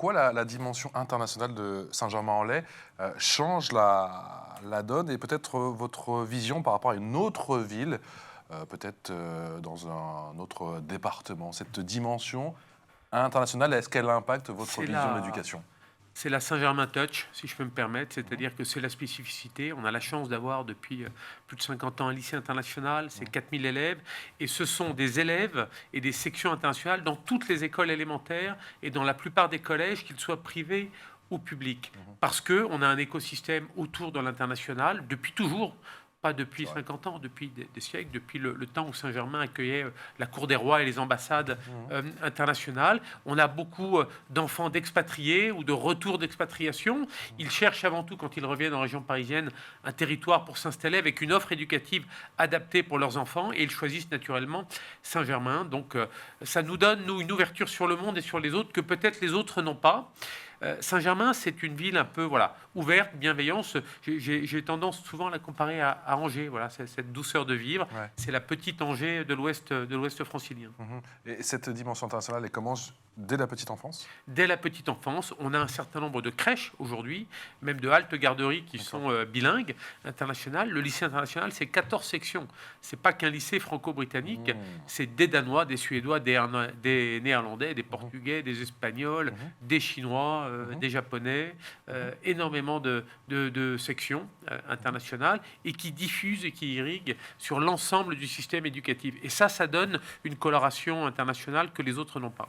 quoi la dimension internationale de Saint-Germain-en-Laye change la donne et peut-être votre vision par rapport à une autre ville, peut-être dans un autre département. Cette dimension internationale, est-ce qu'elle impacte votre C'est vision de la, l'éducation? c'est la Saint-Germain Touch, si je peux me permettre, c'est-à-dire que c'est la spécificité. On a la chance d'avoir depuis plus de 50 ans un lycée international, c'est 4000 élèves, et ce sont des élèves et des sections internationales dans toutes les écoles élémentaires et dans la plupart des collèges, qu'ils soient privés ou publics. Parce qu'on a un écosystème autour de l'international depuis toujours. Pas depuis 50 ans, depuis des siècles, depuis le temps où Saint-Germain accueillait la cour des rois et les ambassades internationales. On a beaucoup d'enfants d'expatriés ou de retour d'expatriation. Ils cherchent avant tout, quand ils reviennent en région parisienne, un territoire pour s'installer avec une offre éducative adaptée pour leurs enfants, et ils choisissent naturellement Saint-Germain. Donc ça nous donne, nous, une ouverture sur le monde et sur les autres que peut-être les autres n'ont pas. Saint-Germain, c'est une ville un peu ouverte, bienveillante. J'ai tendance souvent à la comparer à Angers. Voilà, c'est cette douceur de vivre. Ouais. C'est la petite Angers de l'Ouest francilien. Et cette dimension internationale, elle commence dès la petite enfance? Dès la petite enfance, on a un certain nombre de crèches aujourd'hui, même de haltes garderies qui sont bilingues, internationales. Le lycée international, c'est 14 sections. C'est pas qu'un lycée franco-britannique, c'est des Danois, des Suédois, des Néerlandais, des Portugais, des Espagnols, des Chinois, des Japonais, énormément de sections internationales, et qui diffusent et qui irriguent sur l'ensemble du système éducatif. Et ça donne une coloration internationale que les autres n'ont pas.